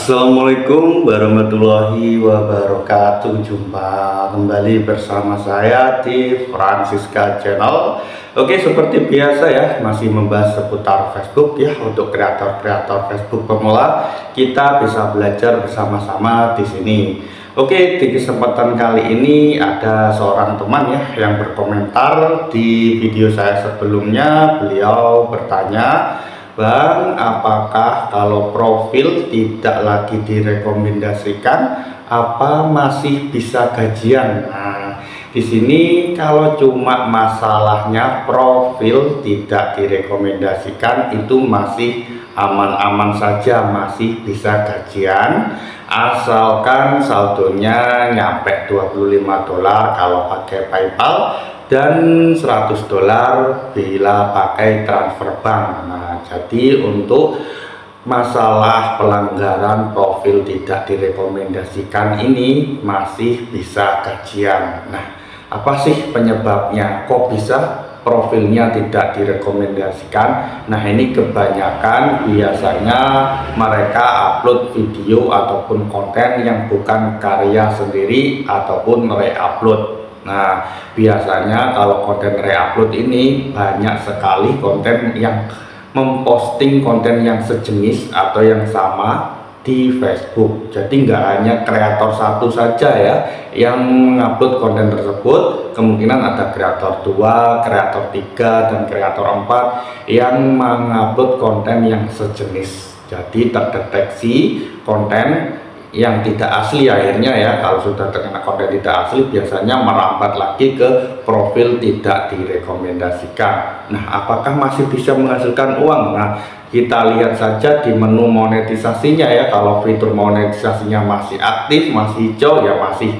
Assalamualaikum warahmatullahi wabarakatuh. Jumpa kembali bersama saya di Francisca Channel. Oke, seperti biasa ya, masih membahas seputar Facebook ya. Untuk kreator-kreator Facebook pemula, kita bisa belajar bersama-sama di sini. Oke, di kesempatan kali ini ada seorang teman ya yang berkomentar di video saya sebelumnya. Beliau bertanya, "Bang, apakah kalau profil tidak lagi direkomendasikan, apa masih bisa gajian?" Nah, di sini kalau cuma masalahnya profil tidak direkomendasikan itu masih aman-aman saja, masih bisa gajian, asalkan saldonya nyampe $25 kalau pakai PayPal dan $100 bila pakai transfer bank. Nah, jadi untuk masalah pelanggaran profil tidak direkomendasikan ini masih bisa gajian. Nah, apa sih penyebabnya? Kok bisa profilnya tidak direkomendasikan? Nah, ini kebanyakan biasanya mereka upload video ataupun konten yang bukan karya sendiri ataupun re-upload. Nah, biasanya kalau konten re-upload ini banyak sekali konten yang memposting konten yang sejenis atau yang sama di Facebook. Jadi nggak hanya kreator satu saja ya yang mengupload konten tersebut, kemungkinan ada kreator 2, kreator 3, dan kreator 4 yang mengupload konten yang sejenis. Jadi terdeteksi konten yang tidak asli akhirnya ya. Kalau sudah terkena konten tidak asli biasanya merambat lagi ke profil tidak direkomendasikan. Nah, apakah masih bisa menghasilkan uang? Nah, kita lihat saja di menu monetisasinya ya. Kalau fitur monetisasinya masih aktif, masih hijau ya, masih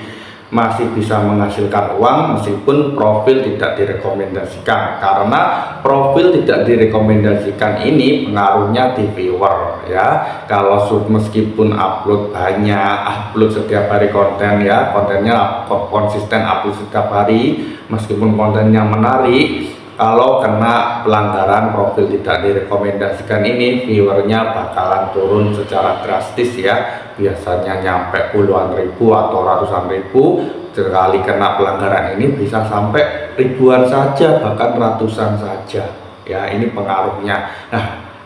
bisa menghasilkan uang meskipun profil tidak direkomendasikan. Karena profil tidak direkomendasikan ini pengaruhnya di viewer ya. Kalau meskipun upload banyak, upload setiap hari konten ya, kontennya konsisten upload setiap hari, meskipun kontennya menarik, kalau kena pelanggaran profil tidak direkomendasikan ini, viewernya bakalan turun secara drastis ya. Biasanya nyampe puluhan ribu atau ratusan ribu. Sekali kena pelanggaran ini bisa sampai ribuan saja, bahkan ratusan saja ya. Ini pengaruhnya. Nah,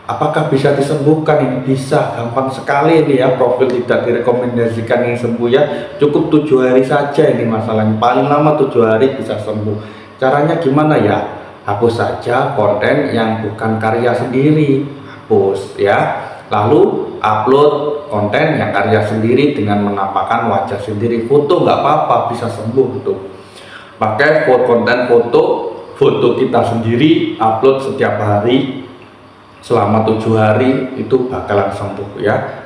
apakah bisa disembuhkan? Ini bisa, gampang sekali ini ya. Profil tidak direkomendasikan ini sembuh ya, cukup 7 hari saja ini masalahnya. Paling lama 7 hari bisa sembuh. Caranya gimana ya? Hapus saja konten yang bukan karya sendiri, hapus ya. Lalu upload konten yang karya sendiri dengan menampakkan wajah sendiri. Foto nggak apa-apa, bisa sembuh tuh. Pakai konten foto kita sendiri, upload setiap hari selama 7 hari itu bakalan sembuh ya.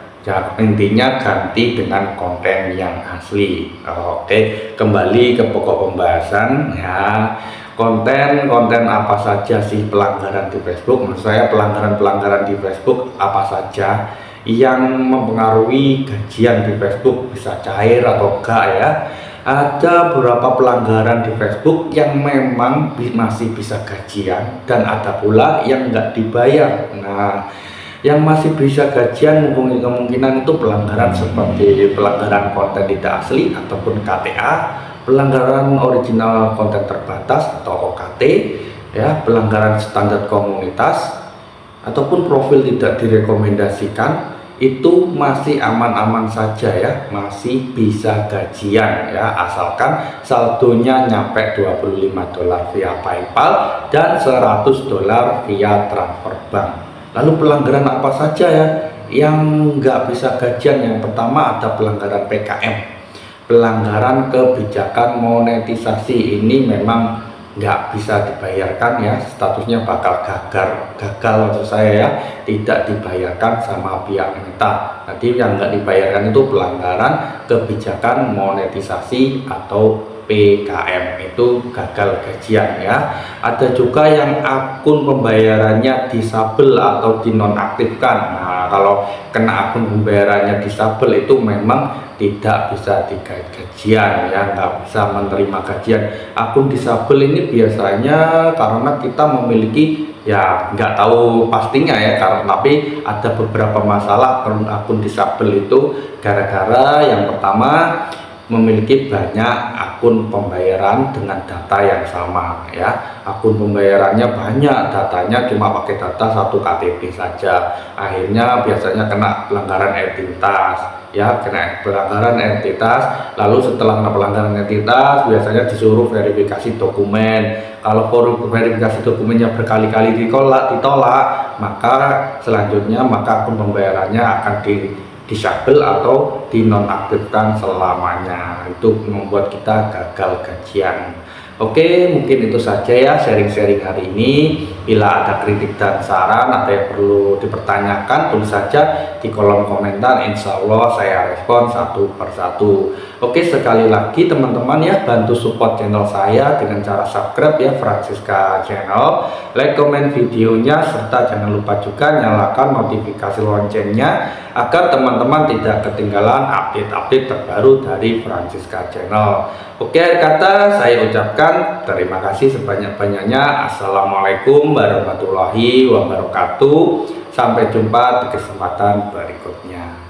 Intinya ganti dengan konten yang asli. Oke, kembali ke pokok pembahasan ya. Konten apa saja sih pelanggaran di Facebook? Menurut saya pelanggaran di Facebook apa saja yang mempengaruhi gajian di Facebook, bisa cair atau enggak ya. Ada beberapa pelanggaran di Facebook yang memang masih bisa gajian, dan ada pula yang enggak dibayar. Nah, yang masih bisa gajian kemungkinan itu pelanggaran seperti pelanggaran konten tidak asli ataupun KTA, pelanggaran original konten terbatas atau OKT ya, pelanggaran standar komunitas ataupun profil tidak direkomendasikan. Itu masih aman-aman saja ya, masih bisa gajian ya, asalkan saldonya nyampe $25 via PayPal dan $100 via transfer bank. Lalu pelanggaran apa saja ya yang nggak bisa gajian? Yang pertama ada pelanggaran PKM, pelanggaran kebijakan monetisasi. Ini memang nggak bisa dibayarkan ya, statusnya bakal gagal maksud saya ya, tidak dibayarkan sama pihak minta. Nanti yang nggak dibayarkan itu pelanggaran kebijakan monetisasi atau PKM, itu gagal gajian ya. Ada juga yang akun pembayarannya disabel atau dinonaktifkan. Nah, kalau kena akun pembayarannya disabel itu memang tidak bisa digait gajian ya, nggak bisa menerima gajian. Akun disabel ini biasanya karena kita memiliki ya nggak tahu pastinya ya, karena tapi ada beberapa masalah akun disable itu gara-gara yang pertama memiliki banyak akun pembayaran dengan data yang sama ya. Akun pembayarannya banyak, datanya cuma pakai data satu KTP saja, akhirnya biasanya kena pelanggaran identitas ya, kena pelanggaran identitas. Lalu setelah kena pelanggaran identitas biasanya disuruh verifikasi dokumen. Kalau verifikasi dokumennya berkali-kali ditolak, maka selanjutnya maka akun pembayarannya akan disable atau dinonaktifkan selamanya. Itu membuat kita gagal gajian. Oke, mungkin itu saja ya sharing-sharing hari ini. Bila ada kritik dan saran atau yang perlu dipertanyakan, tulis saja di kolom komentar. Insya Allah saya respon satu persatu. Oke, sekali lagi teman-teman ya, bantu support channel saya dengan cara subscribe ya, Francisca Channel, like, komen videonya, serta jangan lupa juga nyalakan notifikasi loncengnya agar teman-teman tidak ketinggalan update-update terbaru dari Francisca Channel. Oke, akhir kata saya ucapkan terima kasih sebanyak-banyaknya. Assalamualaikum warahmatullahi wabarakatuh. Sampai jumpa di kesempatan berikutnya.